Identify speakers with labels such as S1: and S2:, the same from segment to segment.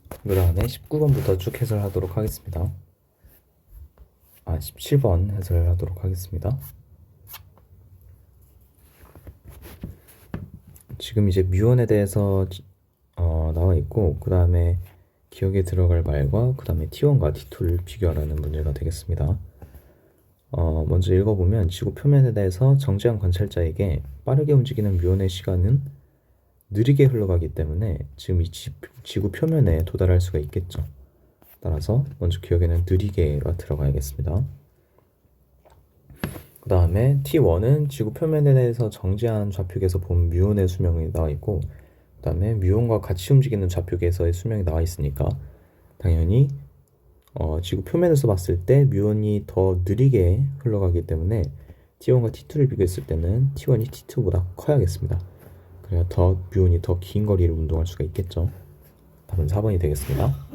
S1: 그 다음에 19번부터 쭉 해설하도록 하겠습니다. 17번 해설하도록 하겠습니다. 지금 이제 뮤온에 대해서 나와 있고, 그 다음에 기억에 들어갈 말과 그 다음에 T1과 T2를 비교하라는 문제가 되겠습니다. 먼저 읽어보면 지구 표면에 대해서 정지한 관찰자에게 빠르게 움직이는 뮤온의 시간은 느리게 흘러가기 때문에 지금 이 지구 표면에 도달할 수가 있겠죠. 따라서 먼저 기억에는 느리게가 들어가야겠습니다. 그 다음에 T1은 지구 표면에 대해서 정지한 좌표계에서 본 뮤온의 수명이 나와 있고, 그 다음에 뮤온과 같이 움직이는 좌표계에서의 수명이 나와 있으니까 당연히 지구 표면에서 봤을 때 뮤온이 더 느리게 흘러가기 때문에 T1과 T2를 비교했을 때는 T1이 T2보다 커야겠습니다. 그래야 뮤온이 더 긴 거리를 운동할 수가 있겠죠. 답은 4번이 되겠습니다.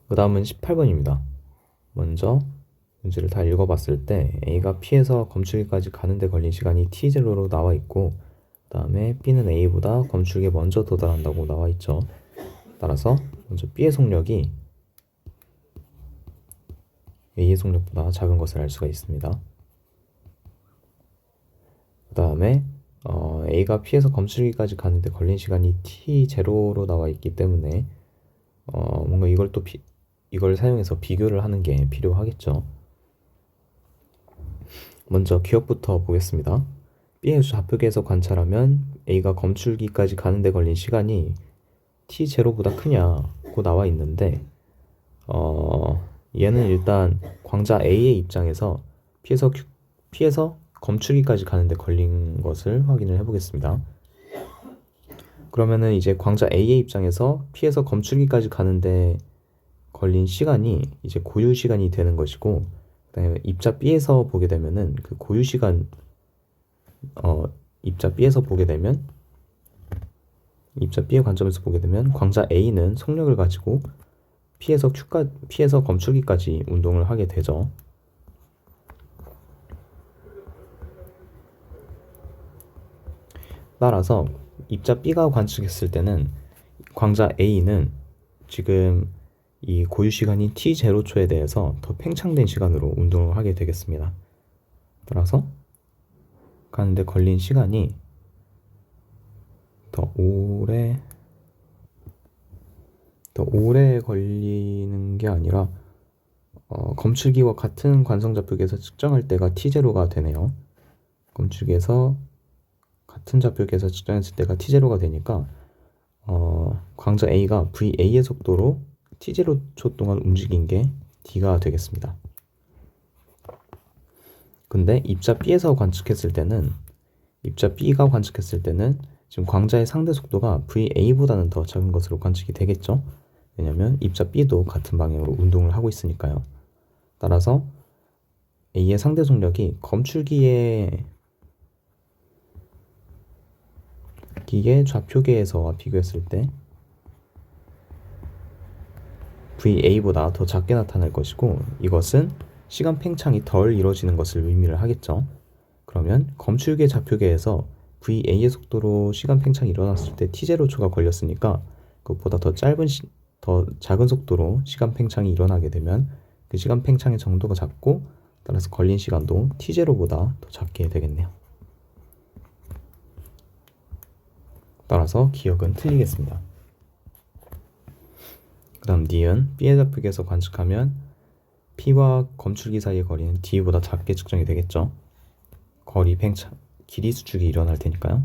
S1: 그 다음은 18번입니다. 먼저 문제를 다 읽어봤을 때 A가 P에서 검출기까지 가는데 걸린 시간이 T0로 나와 있고, 그 다음에 B는 A보다 검출기에 먼저 도달한다고 나와 있죠. 따라서 먼저 B의 속력이 A의 속력보다 작은 것을 알 수가 있습니다. 그 다음에 A가 P에서 검출기까지 가는데 걸린 시간이 T0로 나와 있기 때문에 뭔가 이걸 사용해서 비교를 하는 게 필요하겠죠. 먼저 기억부터 보겠습니다. B의 좌표계에서 관찰하면 A가 검출기까지 가는데 걸린 시간이 T0보다 크냐고 나와 있는데 얘는 일단 광자 A의 입장에서 P에서 검출기까지 가는데 걸린 것을 확인을 해보겠습니다. 그러면은 이제 광자 A의 입장에서 P에서 검출기까지 가는데 걸린 시간이 이제 고유 시간이 되는 것이고, 그다음에 입자 B에서 보게 되면은 그 고유 시간 입자 B에서 보게 되면 입자 B의 관점에서 보게 되면 광자 A는 속력을 가지고 P에서 검출기까지 운동을 하게 되죠. 따라서 입자 B가 관측했을 때는 광자 A는 지금 이 고유 시간인 T0초에 대해서 더 팽창된 시간으로 운동을 하게 되겠습니다. 따라서 가는데 걸린 시간이 더 오래 걸리는 게 아니라 검출기와 같은 관성좌표계에서 측정할 때가 T0가 되네요. 검출기에서 같은 좌표계에서 측정했을 때가 T0가 되니까 광자 A가 VA의 속도로 T0초 동안 움직인 게 D가 되겠습니다. 근데 입자 B가 관측했을 때는 지금 광자의 상대 속도가 VA보다는 더 작은 것으로 관측이 되겠죠. 왜냐면 입자 B도 같은 방향으로 운동을 하고 있으니까요. 따라서 A의 상대 속력이 검출기의 좌표계에서와 비교했을 때 VA보다 더 작게 나타날 것이고, 이것은 시간 팽창이 덜 이루어지는 것을 의미를 하겠죠. 그러면 검출기의 좌표계에서 VA의 속도로 시간 팽창이 일어났을 때 T0초가 걸렸으니까 그것보다 더 작은 속도로 시간 팽창이 일어나게 되면 그 시간 팽창의 정도가 작고, 따라서 걸린 시간도 T0보다 더 작게 되겠네요. 따라서 기억은 틀리겠습니다. 그 다음 D은 B의 좌표계에서 관측하면 P와 검출기 사이의 거리는 D보다 작게 측정이 되겠죠. 길이 수축이 일어날 테니까요.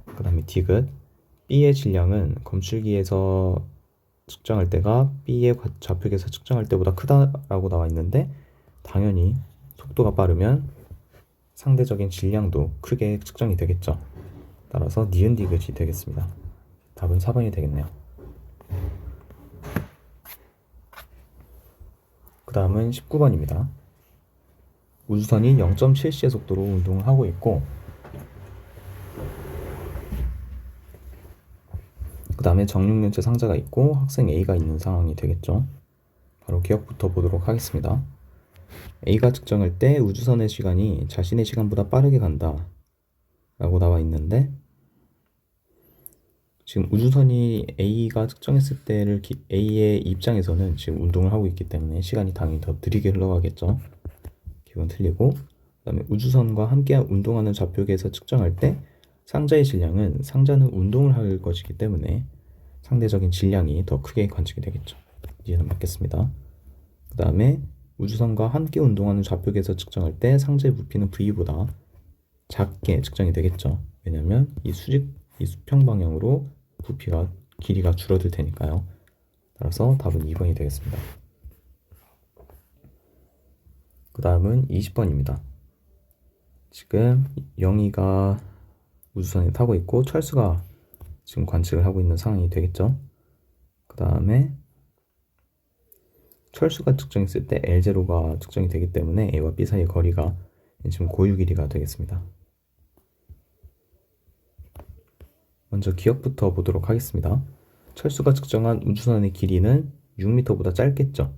S1: 그 다음에 D귿 B의 질량은 검출기에서 측정할 때가 B의 좌표계에서 측정할 때보다 크다라고 나와 있는데, 당연히 속도가 빠르면 상대적인 질량도 크게 측정이 되겠죠. 따라서 니은 디귿이 되겠습니다. 답은 4번이 되겠네요. 그 다음은 19번입니다. 우주선이 0.7c의 속도로 운동을 하고 있고, 그 다음에 정육면체 상자가 있고 학생 A가 있는 상황이 되겠죠. 바로 기억부터 보도록 하겠습니다. A가 측정할 때 우주선의 시간이 자신의 시간보다 빠르게 간다 라고 나와 있는데, 지금 우주선이 A가 측정했을 때를 A의 입장에서는 지금 운동을 하고 있기 때문에 시간이 당연히 더 느리게 흘러가겠죠. 기본 틀리고, 그다음에 우주선과 함께 운동하는 좌표계에서 측정할 때 상자의 질량은 상자는 운동을 할 것이기 때문에 상대적인 질량이 더 크게 관측이 되겠죠. 이해는 맞겠습니다. 그 다음에 우주선과 함께 운동하는 좌표계에서 측정할 때 상자의 부피는 V보다 작게 측정이 되겠죠. 왜냐하면 이 수평 방향으로 부피가 길이가 줄어들 테니까요. 따라서 답은 2번이 되겠습니다. 그 다음은 20번입니다. 지금 영희가 우주선에 타고 있고 철수가 지금 관측을 하고 있는 상황이 되겠죠. 그 다음에 철수가 측정했을 때 L0가 측정이 되기 때문에 A와 B 사이의 거리가 지금 고유 길이가 되겠습니다. 먼저 기억부터 보도록 하겠습니다. 철수가 측정한 우주선의 길이는 6m보다 짧겠죠.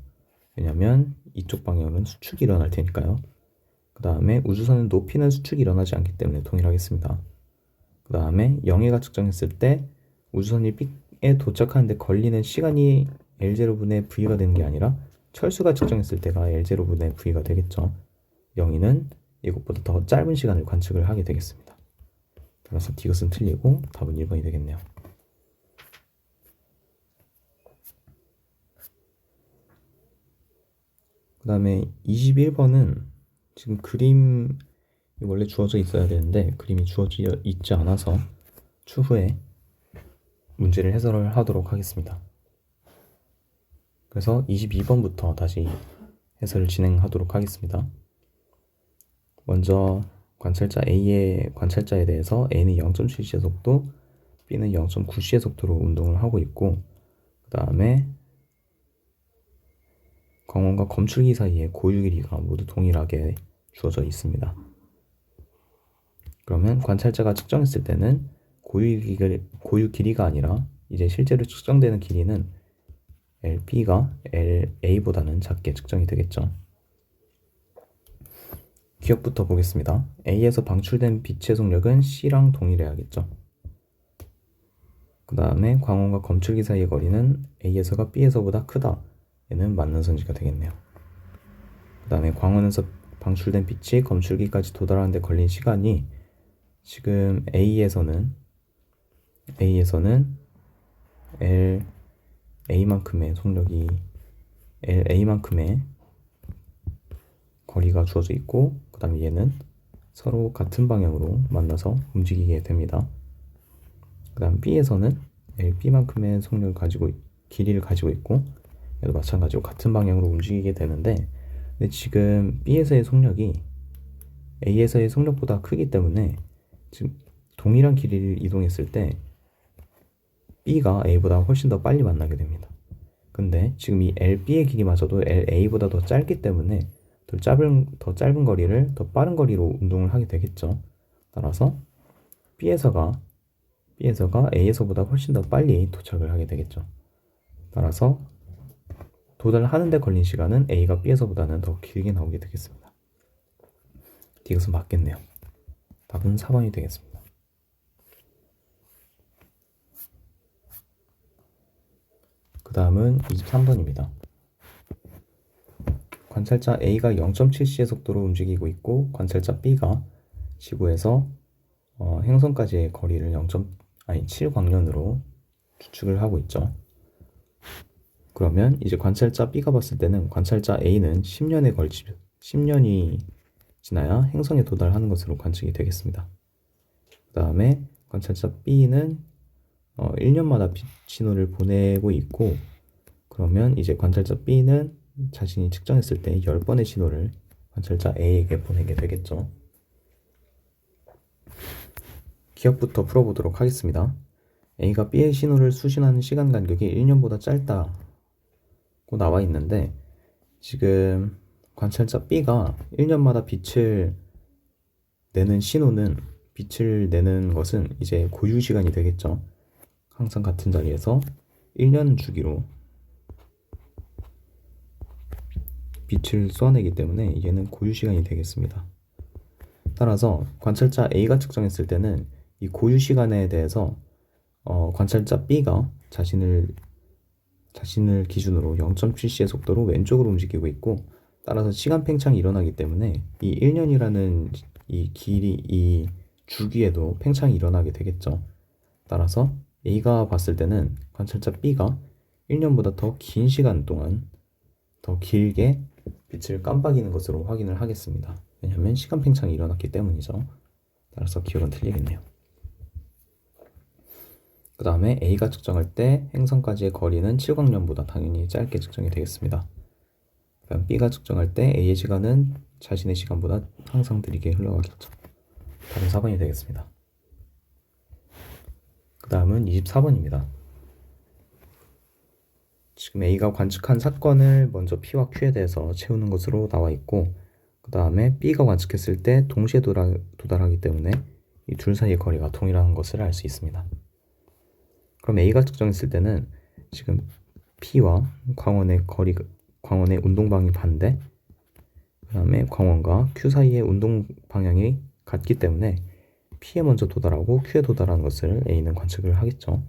S1: 왜냐하면 이쪽 방향은 수축이 일어날 테니까요. 그 다음에 우주선의 높이는 수축이 일어나지 않기 때문에 동일하겠습니다. 그 다음에 영예가 측정했을 때 우주선이 B에 도착하는데 걸리는 시간이 L0분의 V가 되는 게 아니라 철수가 측정했을 때가 L0분의 V가 되겠죠. 영희는 이것보다 더 짧은 시간을 관측을 하게 되겠습니다. 따라서 D것은 틀리고 답은 1번이 되겠네요. 그 다음에 21번은 지금 그림이 원래 주어져 있어야 되는데 그림이 주어져 있지 않아서 추후에 문제를 해설을 하도록 하겠습니다. 그래서 22번부터 다시 해설을 진행하도록 하겠습니다. 먼저 관찰자 A의 관찰자에 대해서 A는 0.7c의 속도, B는 0.9c의 속도로 운동을 하고 있고, 그 다음에 광원과 검출기 사이의 고유 길이가 모두 동일하게 주어져 있습니다. 그러면 관찰자가 측정했을 때는 고유 길이가 아니라 이제 실제로 측정되는 길이는 LB가 LA보다는 작게 측정이 되겠죠. 기억부터 보겠습니다. A에서 방출된 빛의 속력은 C랑 동일해야겠죠. 그 다음에 광원과 검출기 사이의 거리는 A에서가 B에서보다 크다. 얘는 맞는 선지가 되겠네요. 그 다음에 광원에서 방출된 빛이 검출기까지 도달하는 데 걸린 시간이 지금 A에서는 LA만큼의 속력이 LA만큼의 거리가 주어져 있고, 그 다음에 얘는 서로 같은 방향으로 만나서 움직이게 됩니다. 그 다음 B에서는 LB만큼의 속력을 길이를 가지고 있고, 얘도 마찬가지로 같은 방향으로 움직이게 되는데, 근데 지금 B에서의 속력이 A에서의 속력보다 크기 때문에 지금 동일한 길이를 이동했을 때 B가 A보다 훨씬 더 빨리 만나게 됩니다. 근데 지금 이 LB의 길이마저도 LA보다 더 짧기 때문에 더 짧은 거리를 더 빠른 거리로 운동을 하게 되겠죠. 따라서 B에서가 A에서보다 훨씬 더 빨리 도착을 하게 되겠죠. 따라서 도달하는 데 걸린 시간은 A가 B에서보다는 더 길게 나오게 되겠습니다. 이것은 맞겠네요. 답은 4번이 되겠습니다. 그 다음은 23번입니다. 관찰자 A가 0.7c의 속도로 움직이고 있고 관찰자 B가 지구에서 행성까지의 거리를 7광년으로 추측을 하고 있죠. 그러면 이제 관찰자 B가 봤을 때는 관찰자 A는 10년이 지나야 행성에 도달하는 것으로 관측이 되겠습니다. 그 다음에 관찰자 B는 1년마다 빛 신호를 보내고 있고, 그러면 이제 관찰자 B는 자신이 측정했을 때 10번의 신호를 관찰자 A에게 보내게 되겠죠. 기억부터 풀어보도록 하겠습니다. A가 B의 신호를 수신하는 시간 간격이 1년보다 짧다고 나와 있는데, 지금 관찰자 B가 1년마다 빛을 내는 것은 이제 고유 시간이 되겠죠. 항상 같은 자리에서 1년 주기로 빛을 쏘아내기 때문에 얘는 고유 시간이 되겠습니다. 따라서 관찰자 A가 측정했을 때는 이 고유 시간에 대해서 관찰자 B가 자신을 기준으로 0.7c의 속도로 왼쪽으로 움직이고 있고, 따라서 시간 팽창이 일어나기 때문에 이 1년이라는 이 주기에도 팽창이 일어나게 되겠죠. 따라서 A가 봤을 때는 관찰자 B가 1년보다 더 긴 시간 동안 더 길게 빛을 깜빡이는 것으로 확인을 하겠습니다. 왜냐하면 시간 팽창이 일어났기 때문이죠. 따라서 기억은 틀리겠네요. 그 다음에 A가 측정할 때 행성까지의 거리는 7광년보다 당연히 짧게 측정이 되겠습니다. 그다음 B가 측정할 때 A의 시간은 자신의 시간보다 항상 느리게 흘러가겠죠. 답은 4번이 되겠습니다. 그 다음은 24번입니다. 지금 A가 관측한 사건을 먼저 P와 Q에 대해서 채우는 것으로 나와 있고, 그 다음에 B가 관측했을 때 동시에 도달하기 때문에 이 둘 사이의 거리가 동일한 것을 알 수 있습니다. 그럼 A가 측정했을 때는 지금 P와 광원의 운동 방향이 반대, 그 다음에 광원과 Q 사이의 운동 방향이 같기 때문에 P에 먼저 도달하고 Q에 도달하는 것을 A는 관측을 하겠죠.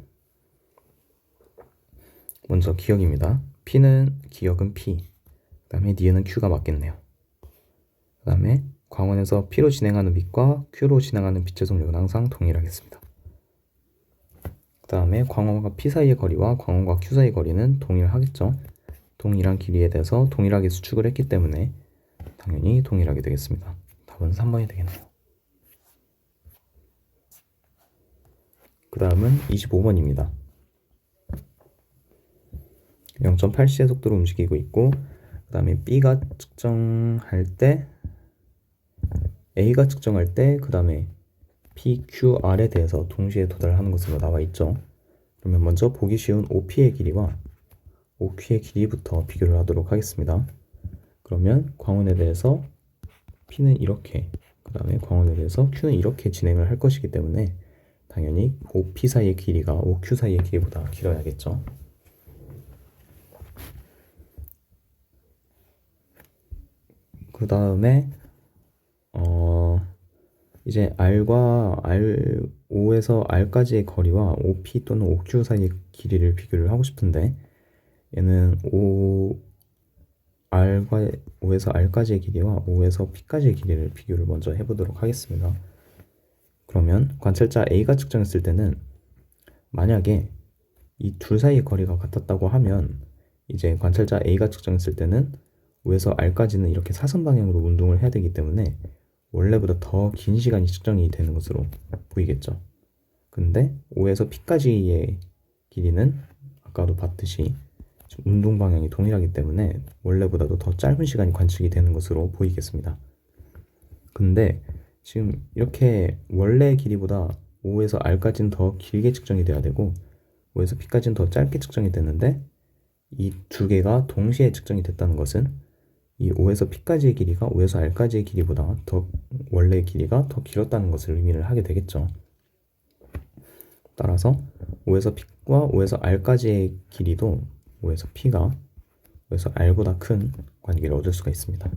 S1: 먼저 기억입니다. 기억은 P, 그 다음에 니은은 Q가 맞겠네요. 그 다음에 광원에서 P로 진행하는 빛과 Q로 진행하는 빛의 속력은 항상 동일하겠습니다. 그 다음에 광원과 P 사이의 거리와 광원과 Q 사이의 거리는 동일하겠죠. 동일한 길이에 대해서 동일하게 수축을 했기 때문에 당연히 동일하게 되겠습니다. 답은 3번이 되겠네요. 그 다음은 25번입니다. 0.8c의 속도로 움직이고 있고, 그 다음에 A가 측정할 때, 그 다음에 PQR에 대해서 동시에 도달하는 것으로 나와 있죠. 그러면 먼저 보기 쉬운 OP의 길이와 OQ의 길이부터 비교를 하도록 하겠습니다. 그러면 광원에 대해서 P는 이렇게, 그 다음에 광원에 대해서 Q는 이렇게 진행을 할 것이기 때문에 당연히 OP 사이의 길이가 OQ 사이의 길이보다 길어야겠죠. 그 다음에 이제 O에서 R까지의 거리와 OP 또는 OQ 사이의 길이를 비교를 하고 싶은데, 얘는 O에서 R까지의 길이와 O에서 P까지의 길이를 비교를 먼저 해보도록 하겠습니다. 그러면 관찰자 A가 측정했을 때는 만약에 이 둘 사이의 거리가 같았다고 하면, 이제 관찰자 A가 측정했을 때는 O에서 R까지는 이렇게 사선 방향으로 운동을 해야 되기 때문에 원래보다 더 긴 시간이 측정이 되는 것으로 보이겠죠. 근데 O에서 P까지의 길이는 아까도 봤듯이 운동 방향이 동일하기 때문에 원래보다도 더 짧은 시간이 관측이 되는 것으로 보이겠습니다. 근데 지금 이렇게 원래 길이보다 O에서 R까지는 더 길게 측정이 돼야 되고 O에서 P까지는 더 짧게 측정이 됐는데, 이 두 개가 동시에 측정이 됐다는 것은 이 O에서 P까지의 길이가 O에서 R까지의 길이보다 원래 길이가 더 길었다는 것을 의미를 하게 되겠죠. 따라서 O에서 P와 O에서 R까지의 길이도 O에서 P가 O에서 R보다 큰 관계를 얻을 수가 있습니다.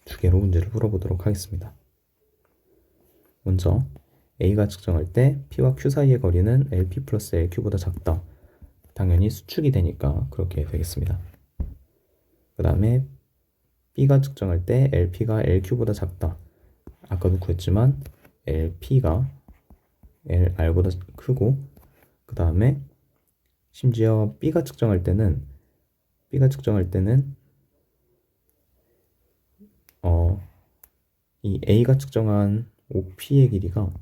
S1: 두 개로 문제를 풀어보도록 하겠습니다. 먼저 A가 측정할 때 P와 Q 사이의 거리는 LP 플러스 LQ보다 작다. 당연히 수축이 되니까 그렇게 되겠습니다. 그 다음에 B가 측정할 때 LP가 LQ보다 작다. 아까도 구했지만 LP가 LR보다 크고, 그 다음에 심지어 B가 측정할 때는 이 A가 측정한 OP의 길이가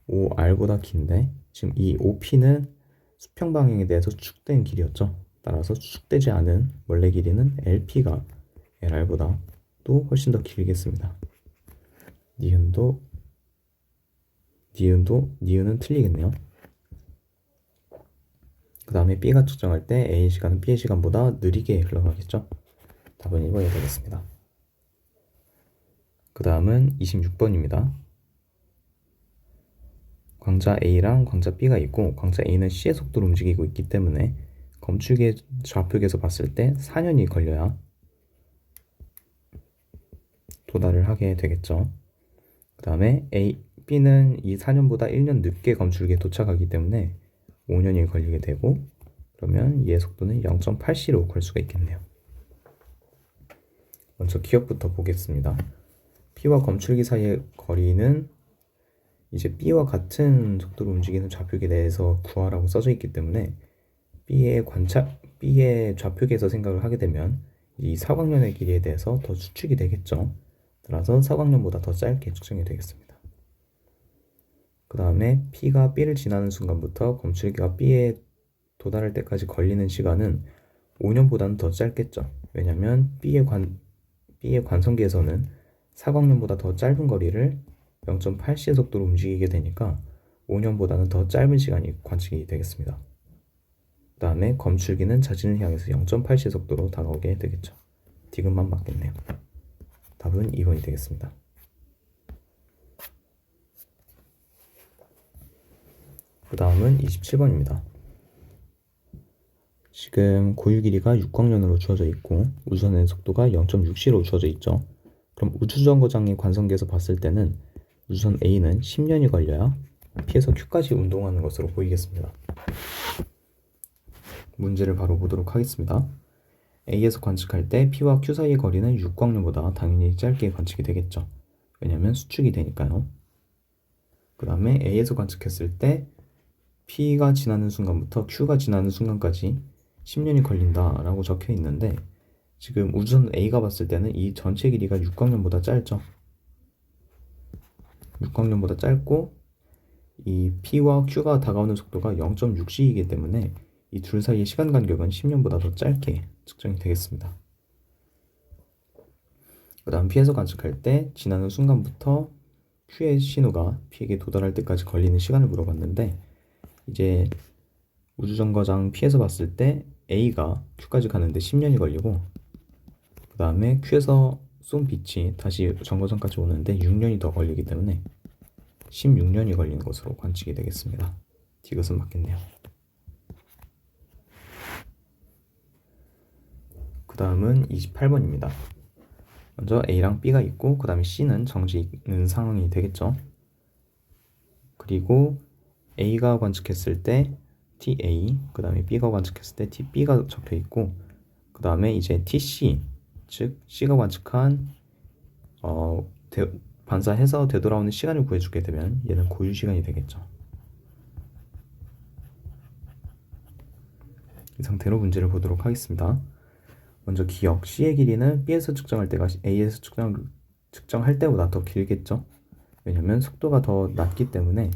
S1: OR보다 긴데, 지금 이 OP는 수평 방향에 대해서 수축된 길이였죠. 따라서 수축되지 않은 원래 길이는 LP가 LR보다 또 훨씬 더 길겠습니다. 니은은 틀리겠네요. 그 다음에 B가 측정할 때 A의 시간은 B의 시간보다 느리게 흘러가겠죠. 답은 1번이 되겠습니다. 그 다음은 26번입니다. 광자 A랑 광자 B가 있고, 광자 A는 C의 속도로 움직이고 있기 때문에 검출기의 좌표에서 봤을 때 4년이 걸려야 도달을 하게 되겠죠. 그 다음에 B는 이 4년보다 1년 늦게 검출기에 도착하기 때문에 5년이 걸리게 되고, 그러면 얘의 속도는 0.8c로 걸 수가 있겠네요. 먼저 기억부터 보겠습니다. P와 검출기 사이의 거리는 이제 B와 같은 속도로 움직이는 좌표계 내에서 구하라고 써져 있기 때문에 B의 좌표계에서 생각을 하게 되면 이 사광면의 길이에 대해서 더 수축이 되겠죠. 따라서 사광면보다 더 짧게 측정이 되겠습니다. 그 다음에 P가 B를 지나는 순간부터 검출기가 B에 도달할 때까지 걸리는 시간은 5년보다는 더 짧겠죠. 왜냐하면 B의 관성기에서는 사광면보다 더 짧은 거리를 0.8c의 속도로 움직이게 되니까 5년보다는 더 짧은 시간이 관측이 되겠습니다. 그 다음에 검출기는 자신을 향해서 0.8c의 속도로 다가오게 되겠죠. 디귿만 맞겠네요. 답은 2번이 되겠습니다. 그 다음은 27번입니다. 지금 고유 길이가 6광년으로 주어져 있고 우주선의 속도가 0.6c로 주어져 있죠. 그럼 우주정거장의 관성기에서 봤을 때는 우주선 A는 10년이 걸려야 P에서 Q까지 운동하는 것으로 보이겠습니다. 문제를 바로 보도록 하겠습니다. A에서 관측할 때 P와 Q 사이의 거리는 6광년보다 당연히 짧게 관측이 되겠죠. 왜냐하면 수축이 되니까요. 그 다음에 A에서 관측했을 때 P가 지나는 순간부터 Q가 지나는 순간까지 10년이 걸린다 라고 적혀 있는데 지금 우주선 A가 봤을 때는 이 전체 길이가 6광년보다 짧죠. 6광년보다 짧고 이 P와 Q가 다가오는 속도가 0.6c이기 때문에 이 둘 사이의 시간 간격은 10년보다 더 짧게 측정이 되겠습니다. 그 다음 P에서 관측할 때 지나는 순간부터 Q의 신호가 P에게 도달할 때까지 걸리는 시간을 물어봤는데 이제 우주정거장 P에서 봤을 때 A가 Q까지 가는데 10년이 걸리고 그 다음에 Q에서 쏜 빛이 다시 정거장까지 오는데 6년이 더 걸리기 때문에 16년이 걸리는 것으로 관측이 되겠습니다. 디귿은 맞겠네요. 그 다음은 28번입니다. 먼저 A랑 B가 있고 그 다음에 C는 정지 있는 상황이 되겠죠. 그리고 A가 관측했을 때 TA, 그 다음에 B가 관측했을 때 TB가 적혀 있고 그 다음에 이제 TC, 즉 C가 관측한 반사해서 되돌아오는 시간을 구해주게 되면 얘는 고유 시간이 되겠죠. 이 상태로 문제를 보도록 하겠습니다. 먼저 기억, C의 길이는 B에서 측정할 때가 A에서 측정할 때보다 더 길겠죠. 왜냐하면 속도가 더 낮기 때문에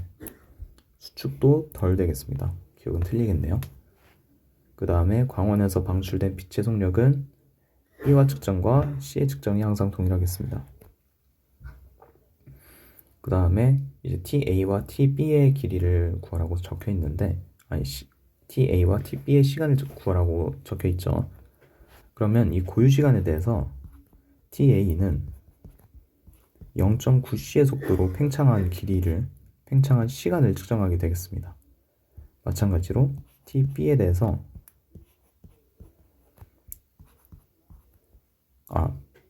S1: 수축도 덜 되겠습니다. 기억은 틀리겠네요. 그 다음에 광원에서 방출된 빛의 속력은 B와 측정과 C의 측정이 항상 동일하겠습니다. 그 다음에 이제 TA와 TB의 길이를 구하라고 적혀 있는데 TA와 TB의 시간을 구하라고 적혀 있죠. 그러면 이 고유 시간에 대해서 TA는 0.9c의 속도로 팽창한 시간을 측정하게 되겠습니다. 마찬가지로 TB에 대해서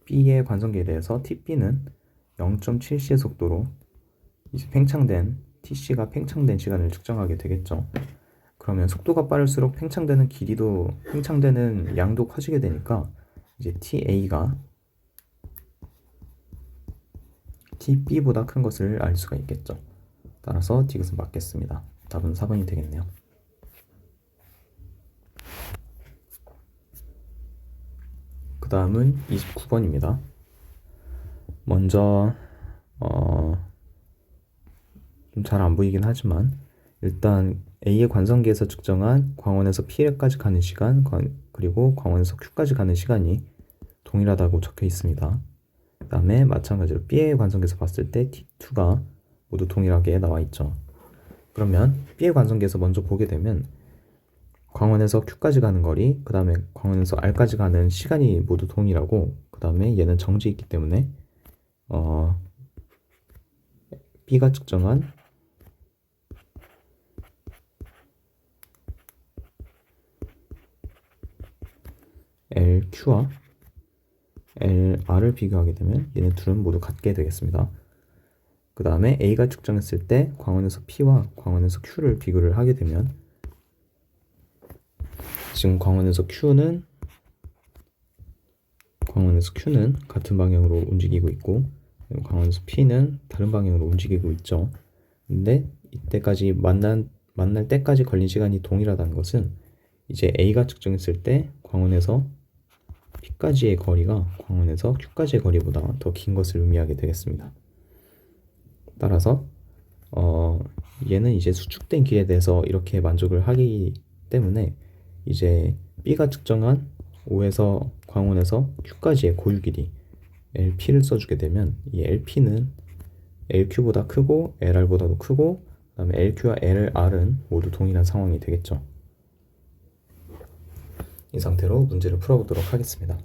S1: B의 관성기에 대해서 TB는 0.7c의 속도로 이제 TC가 팽창된 시간을 측정하게 되겠죠. 그러면 속도가 빠를수록 팽창되는 양도 커지게 되니까 이제 TA가 TB보다 큰 것을 알 수가 있겠죠. 따라서 디귿은 맞겠습니다. 답은 4번이 되겠네요. 그 다음은 29번입니다. 먼저 좀 잘 안 보이긴 하지만 일단 A의 관성기에서 측정한 광원에서 P까지 가는 시간 그리고 광원에서 Q까지 가는 시간이 동일하다고 적혀 있습니다. 그 다음에 마찬가지로 B의 관성기에서 봤을 때 T2가 모두 동일하게 나와 있죠. 그러면 B의 관성기에서 먼저 보게 되면 광원에서 Q까지 가는 거리, 그 다음에 광원에서 R까지 가는 시간이 모두 동일하고 그 다음에 얘는 정지 있기 때문에 B가 측정한 LQ와 LR을 비교하게 되면 얘네 둘은 모두 같게 되겠습니다. 그 다음에 A가 측정했을 때 광원에서 P와 광원에서 Q를 비교를 하게 되면 지금 광원에서 Q는 같은 방향으로 움직이고 있고 광원에서 P는 다른 방향으로 움직이고 있죠. 근데 이때까지 만날 때까지 걸린 시간이 동일하다는 것은 이제 A가 측정했을 때 광원에서 P까지의 거리가 광원에서 Q까지의 거리보다 더 긴 것을 의미하게 되겠습니다. 따라서 얘는 이제 수축된 길에 대해서 이렇게 만족을 하기 때문에 이제 B가 측정한 O에서 광원에서 Q까지의 고유 길이 LP를 써주게 되면 이 LP는 LQ보다 크고 LR보다도 크고 그 다음에 LQ와 LR은 모두 동일한 상황이 되겠죠. 이 상태로 문제를 풀어보도록 하겠습니다.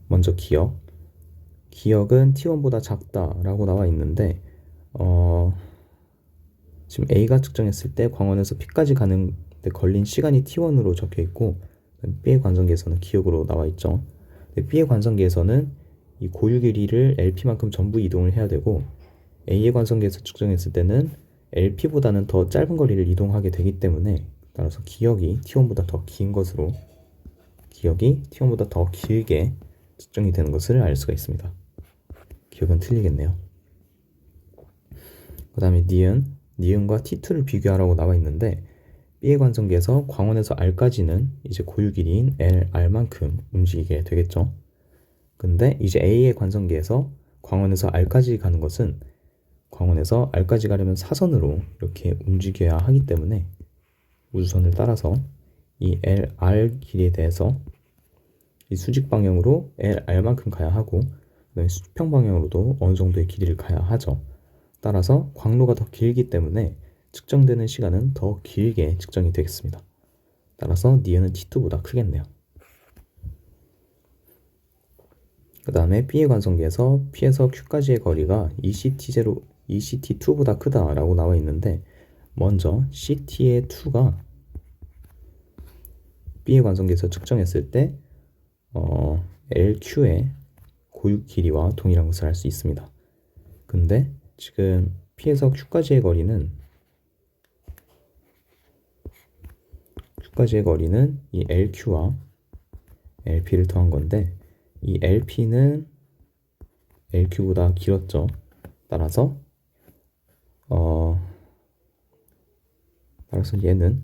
S1: 먼저 기억은 T1보다 작다라고 나와 있는데 지금 A가 측정했을 때 광원에서 P까지 가는 데 걸린 시간이 T1으로 적혀 있고 B의 관성기에서는 기억으로 나와 있죠. B의 관성기에서는 이 고유 길이를 LP만큼 전부 이동을 해야 되고 A의 관성기에서 측정했을 때는 LP보다는 더 짧은 거리를 이동하게 되기 때문에 따라서 기억이 T1보다 더 길게 측정이 되는 것을 알 수가 있습니다. 기억은 틀리겠네요. 그 다음에 니은과 T2를 비교하라고 나와 있는데 B의 관성기에서 광원에서 R까지는 이제 고유 길이인 LR만큼 움직이게 되겠죠. 근데 이제 A의 관성기에서 광원에서 R까지 가는 것은 광원에서 R까지 가려면 사선으로 이렇게 움직여야 하기 때문에 우주선을 따라서 이 LR 길이에 대해서 이 수직 방향으로 LR만큼 가야 하고 그다음에 수평 방향으로도 어느 정도의 길이를 가야 하죠. 따라서 광로가 더 길기 때문에 측정되는 시간은 더 길게 측정이 되겠습니다. 따라서 니은은 T2보다 크겠네요. 그 다음에 B의 관성기에서 P에서 Q까지의 거리가 ECT2보다 크다라고 나와 있는데 먼저 CT의 2가 B의 관성기에서 측정했을 때 LQ의 고유 길이와 동일한 것을 알 수 있습니다. 근데 지금 P에서 Q까지의 거리는 이 LQ와 LP를 더한 건데 이 LP는 LQ보다 길었죠. 따라서 얘는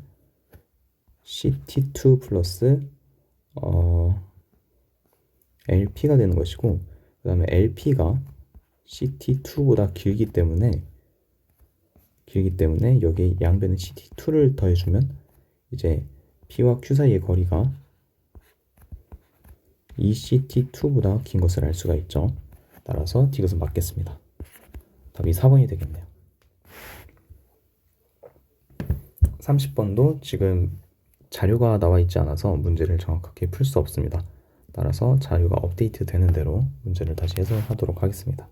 S1: CT2 플러스 LP가 되는 것이고 그 다음에 LP가 CT2보다 길기 때문에 여기 양변에 CT2를 더해주면 이제 P와 Q 사이의 거리가 ECT2보다 긴 것을 알 수가 있죠. 따라서 디귿은 맞겠습니다. 답이 4번이 되겠네요. 30번도 지금 자료가 나와 있지 않아서 문제를 정확하게 풀 수 없습니다. 따라서 자료가 업데이트 되는 대로 문제를 다시 해설하도록 하겠습니다.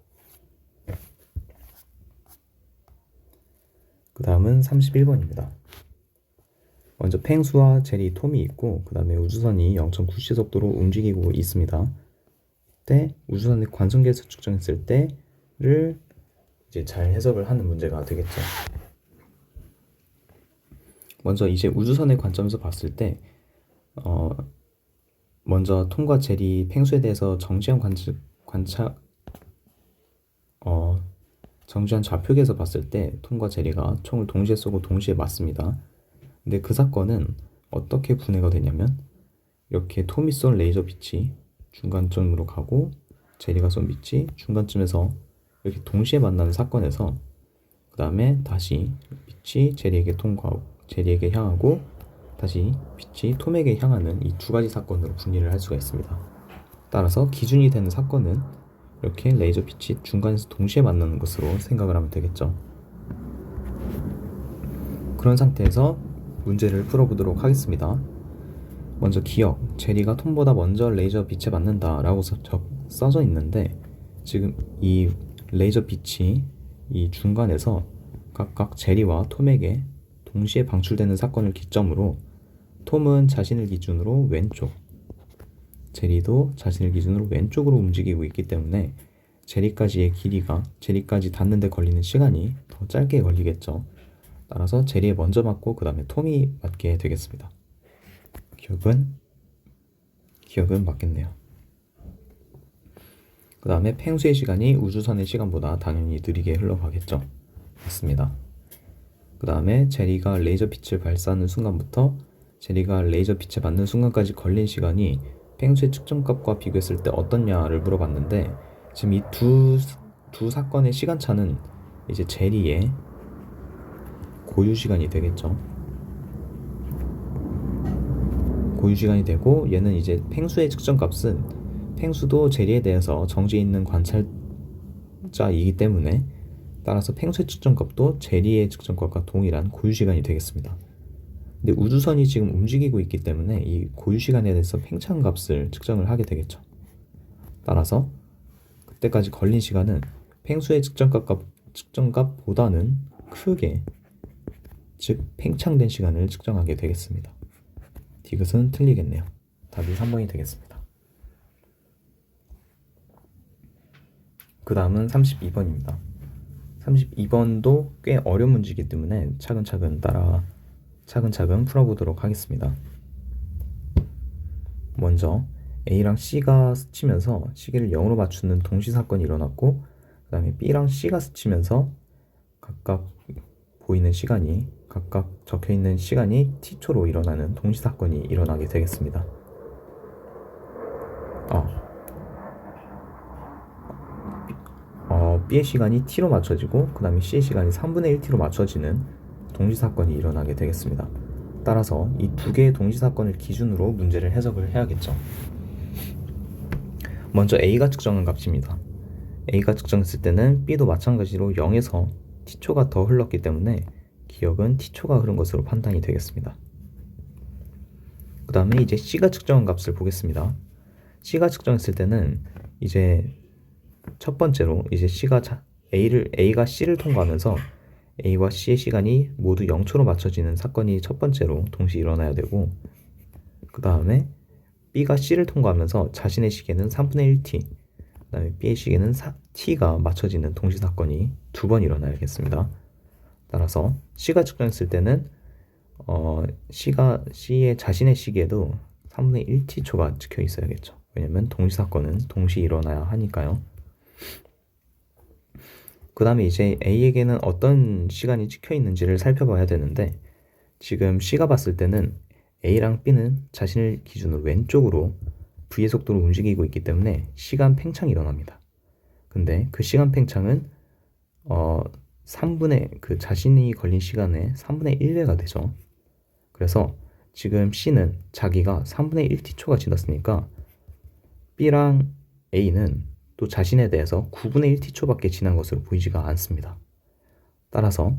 S1: 그 다음은 31번입니다. 먼저 펭수와 제리, 톰이 있고 그 다음에 우주선이 0.9c 속도로 움직이고 있습니다. 그때 우주선의 관성기에서 측정했을 때를 이제 잘 해석을 하는 문제가 되겠죠. 먼저 이제 우주선의 관점에서 봤을 때 먼저 톰과 제리, 펭수에 대해서 정지한 좌표계에서 봤을 때 톰과 제리가 총을 동시에 쏘고 동시에 맞습니다. 근데 그 사건은 어떻게 분해가 되냐면 이렇게 톰이 쏜 레이저 빛이 중간점으로 가고 제리가 쏜 빛이 중간쯤에서 이렇게 동시에 만나는 사건에서 그 다음에 다시 빛이 제리에게 향하고 다시 빛이 톰에게 향하는 이 두 가지 사건으로 분리를 할 수가 있습니다. 따라서 기준이 되는 사건은 이렇게 레이저 빛이 중간에서 동시에 만나는 것으로 생각을 하면 되겠죠. 그런 상태에서 문제를 풀어보도록 하겠습니다. 먼저 제리가 톰보다 먼저 레이저 빛에 맞는다 라고 써져 있는데 지금 이 레이저 빛이 이 중간에서 각각 제리와 톰에게 동시에 방출되는 사건을 기점으로 톰은 자신을 기준으로 왼쪽, 제리도 자신을 기준으로 왼쪽으로 움직이고 있기 때문에 제리까지 닿는 데 걸리는 시간이 더 짧게 걸리겠죠. 따라서 제리에 먼저 맞고 그 다음에 톰이 맞게 되겠습니다. 기억은 맞겠네요. 그 다음에 펭수의 시간이 우주선의 시간보다 당연히 느리게 흘러가겠죠. 맞습니다. 그 다음에 제리가 레이저 빛을 발사하는 순간부터 제리가 레이저 빛에 맞는 순간까지 걸린 시간이 펭수의 측정값과 비교했을 때 어떻냐를 물어봤는데, 지금 이 두 사건의 시간차는 이제 제리의 고유 시간이 되겠죠. 고유 시간이 되고, 얘는 이제 펭수의 측정값은 펭수도 제리에 대해서 정지해 있는 관찰자이기 때문에, 따라서 펭수의 측정값도 제리의 측정값과 동일한 고유 시간이 되겠습니다. 근데 우주선이 지금 움직이고 있기 때문에 이 고유 시간에 대해서 팽창값을 측정을 하게 되겠죠. 따라서 그때까지 걸린 시간은 펭수의 측정값보다는 크게, 즉 팽창된 시간을 측정하게 되겠습니다. 디귿은 틀리겠네요. 답이 3번이 되겠습니다. 그 다음은 32번입니다. 32번도 꽤 어려운 문제이기 때문에 차근차근 풀어보도록 하겠습니다. 먼저 A랑 C가 스치면서 시계를 0으로 맞추는 동시사건이 일어났고, 그 다음에 B랑 C가 스치면서 각각 적혀있는 시간이 t초로 일어나는 동시사건이 일어나게 되겠습니다. B의 시간이 t로 맞춰지고, 그 다음에 C의 시간이 3분의 1t로 맞춰지는 동시사건이 일어나게 되겠습니다. 따라서 이 두 개의 동시사건을 기준으로 문제를 해석을 해야겠죠. 먼저 A가 측정한 값입니다. A가 측정했을 때는 B도 마찬가지로 0에서 t초가 더 흘렀기 때문에 기억은 t초가 흐른 것으로 판단이 되겠습니다. 그 다음에 이제 C가 측정한 값을 보겠습니다. C가 측정했을 때는 이제 첫 번째로 이제 A가 C를 통과하면서 A와 C의 시간이 모두 0초로 맞춰지는 사건이 첫 번째로 동시에 일어나야 되고, 그 다음에 B가 C를 통과하면서 자신의 시계는 3분의 1t, 그 다음에 B의 시계는 t가 맞춰지는 동시사건이 두 번 일어나야겠습니다. 따라서 C가 측정했을 때는 C의 자신의 시계에도 3분의 1t초가 찍혀 있어야겠죠. 왜냐면 동시사건은 동시에 일어나야 하니까요. 그 다음에 이제 A에게는 어떤 시간이 찍혀 있는지를 살펴봐야 되는데, 지금 C가 봤을 때는 A랑 B는 자신을 기준으로 왼쪽으로 V의 속도로 움직이고 있기 때문에 시간 팽창이 일어납니다. 근데 그 시간 팽창은 자신이 걸린 시간의 3분의 1회가 되죠. 그래서 지금 C는 자기가 3분의 1t초가 지났으니까 B랑 A는 또 자신에 대해서 9분의 1t초밖에 지난 것으로 보이지가 않습니다. 따라서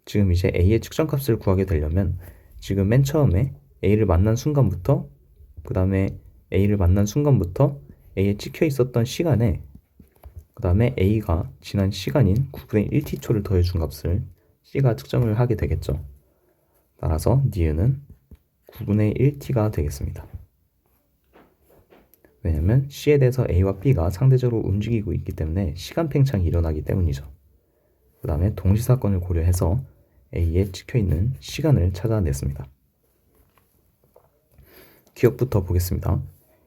S1: 지금 이제 A의 측정값을 구하게 되려면 지금 맨 처음에 A를 만난 순간부터, 그 다음에 A를 만난 순간부터 A에 찍혀 있었던 시간에 그 다음에 A가 지난 시간인 9분의 1t초를 더해준 값을 C가 측정을 하게 되겠죠. 따라서 니은은 9분의 1t가 되겠습니다. 왜냐면 C에 대해서 A와 B가 상대적으로 움직이고 있기 때문에 시간 팽창이 일어나기 때문이죠. 그 다음에 동시사건을 고려해서 A에 찍혀있는 시간을 찾아냈습니다. 기억부터 보겠습니다.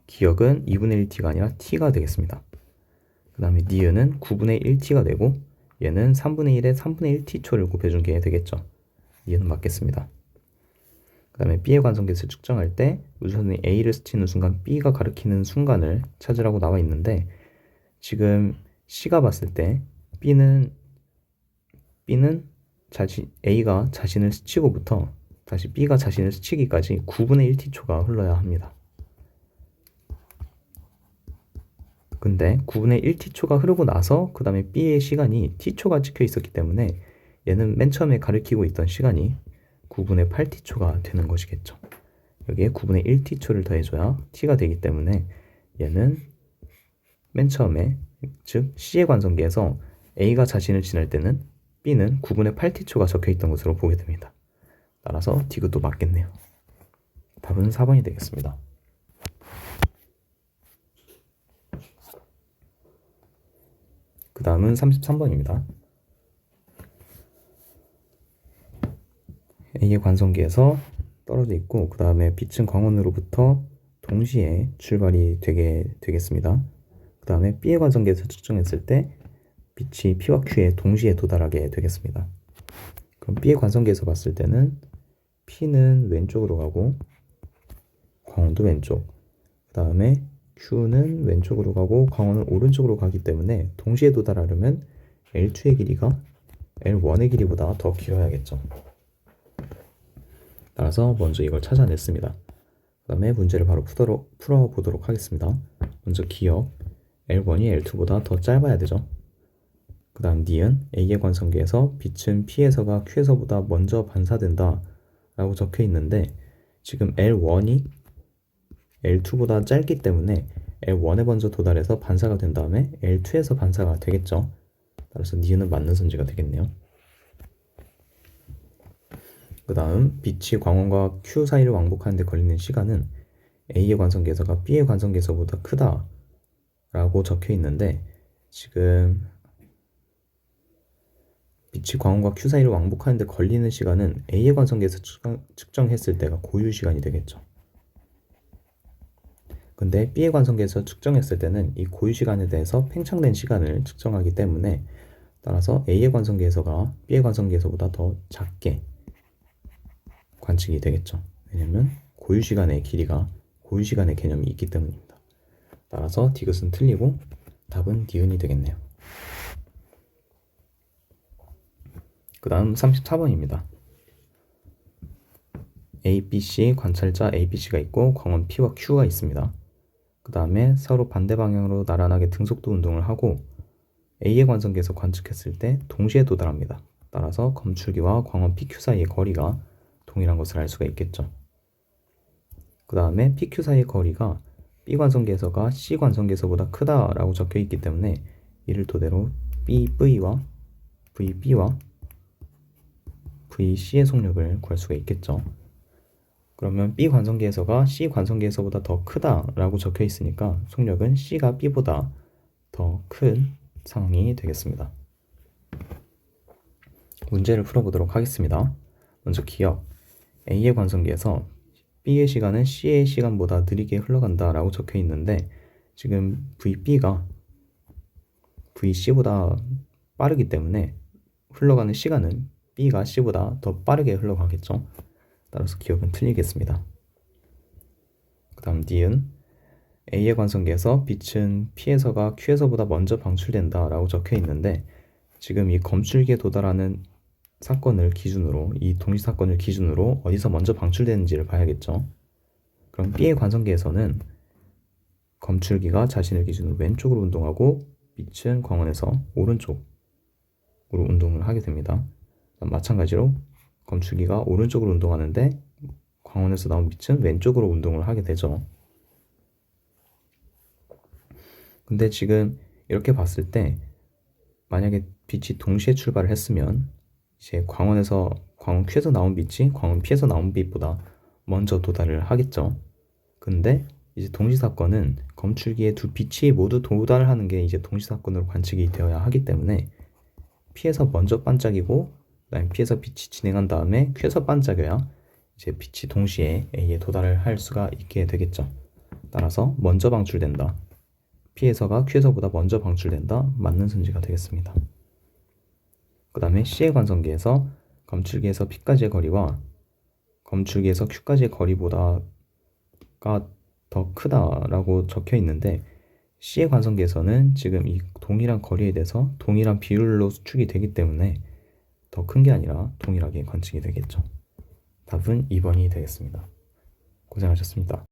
S1: 기억은 2분의 1t가 아니라 t가 되겠습니다. 그 다음에 니은은 9분의 1t가 되고, 얘는 3분의 1에 3분의 1t초를 곱해준 게 되겠죠. 니은은 맞겠습니다. 그 다음에 B의 관성계수를 측정할 때 우주선이 A를 스치는 순간 B가 가리키는 순간을 찾으라고 나와 있는데, 지금 C가 봤을 때 B는 A가 자신을 스치고부터 다시 B가 자신을 스치기까지 9분의 1t초가 흘러야 합니다. 근데 9분의 1t초가 흐르고 나서 그 다음에 B의 시간이 t초가 찍혀 있었기 때문에 얘는 맨 처음에 가리키고 있던 시간이 9분의 8t초가 되는 것이겠죠. 여기에 9분의 1t초를 더해줘야 t가 되기 때문에 얘는 맨 처음에, 즉 C의 관성계에서 A가 자신을 지날 때는 B는 9분의 8t초가 적혀있던 것으로 보게 됩니다. 따라서 디귿도 맞겠네요. 답은 4번이 되겠습니다. 그 다음은 33번입니다. A의 관성계에서 떨어져 있고, 그 다음에 빛은 광원으로부터 동시에 출발이 되겠습니다. 그 다음에 B의 관성계에서 측정했을 때 빛이 P와 Q에 동시에 도달하게 되겠습니다. 그럼 B의 관성계에서 봤을 때는 P는 왼쪽으로 가고 광원도 왼쪽, 그 다음에 Q는 왼쪽으로 가고 광원은 오른쪽으로 가기 때문에 동시에 도달하려면 L2의 길이가 L1의 길이보다 더 길어야겠죠. 따라서 먼저 이걸 찾아냈습니다. 그 다음에 문제를 바로 풀어보도록 하겠습니다. 먼저 기억, L1이 L2보다 더 짧아야 되죠. 그 다음 D은 A의 관성계에서 빛은 P에서가 Q에서보다 먼저 반사된다 라고 적혀 있는데, 지금 L1이 L2보다 짧기 때문에 L1에 먼저 도달해서 반사가 된 다음에 L2에서 반사가 되겠죠. 따라서 니은은 맞는 선지가 되겠네요. 그 다음 빛이 광원과 Q 사이를 왕복하는 데 걸리는 시간은 A의 관성계에서가 B의 관성계에서보다 크다 라고 적혀 있는데, 지금 빛이 광원과 Q 사이를 왕복하는 데 걸리는 시간은 A의 관성계에서 측정했을 때가 고유 시간이 되겠죠. 근데 B의 관성계에서 측정했을 때는 이 고유 시간에 대해서 팽창된 시간을 측정하기 때문에, 따라서 A의 관성계에서가 B의 관성계에서보다 더 작게 관측이 되겠죠. 왜냐면 고유 시간의 길이가 고유 시간의 개념이 있기 때문입니다. 따라서 디귿은 틀리고 답은 니은이 되겠네요. 그 다음 34번입니다. ABC 관찰자 ABC가 있고 광원 P와 Q가 있습니다. 그 다음에 서로 반대 방향으로 나란하게 등속도 운동을 하고 A의 관성계에서 관측했을 때 동시에 도달합니다. 따라서 검출기와 광원 PQ 사이의 거리가 동일한 것을 알 수가 있겠죠. 그 다음에 PQ 사이의 거리가 B 관성계에서가 C 관성계에서보다 크다라고 적혀 있기 때문에 이를 토대로 BV와 VB와 VC의 속력을 구할 수가 있겠죠. 그러면 B 관성계에서가 C 관성계에서보다 더 크다라고 적혀 있으니까 속력은 C가 B보다 더 큰 상황이 되겠습니다. 문제를 풀어보도록 하겠습니다. 먼저 기억, A의 관성계에서 B의 시간은 C의 시간보다 느리게 흘러간다 라고 적혀 있는데, 지금 VB가 VC보다 빠르기 때문에 흘러가는 시간은 B가 C보다 더 빠르게 흘러가겠죠. 따라서 기억은 틀리겠습니다. 그 다음 D은 A의 관성계에서 빛은 P에서가 Q에서보다 먼저 방출된다 라고 적혀 있는데, 지금 이 검출기에 도달하는 사건을 기준으로, 이 동시 사건을 기준으로 어디서 먼저 방출되는지를 봐야겠죠. 그럼 B의 관성계에서는 검출기가 자신을 기준으로 왼쪽으로 운동하고 빛은 광원에서 오른쪽으로 운동을 하게 됩니다. 마찬가지로 검출기가 오른쪽으로 운동하는데 광원에서 나온 빛은 왼쪽으로 운동을 하게 되죠. 근데 지금 이렇게 봤을 때 만약에 빛이 동시에 출발을 했으면 이제 광원 Q에서 나온 빛이 광원 P에서 나온 빛보다 먼저 도달을 하겠죠. 근데 이제 동시사건은 검출기에 두 빛이 모두 도달하는 게 이제 동시사건으로 관측이 되어야 하기 때문에 P에서 먼저 반짝이고 그다음에 P에서 빛이 진행한 다음에 Q에서 반짝여야 이제 빛이 동시에 A에 도달을 할 수가 있게 되겠죠. 따라서 먼저 방출된다, P에서가 Q에서보다 먼저 방출된다, 맞는 선지가 되겠습니다. 그 다음에 C의 관성계에서 검출기에서 P까지의 거리와 검출기에서 Q까지의 거리보다가 더 크다라고 적혀 있는데, C의 관성계에서는 지금 이 동일한 거리에 대해서 동일한 비율로 수축이 되기 때문에 더 큰 게 아니라 동일하게 관측이 되겠죠. 답은 2번이 되겠습니다. 고생하셨습니다.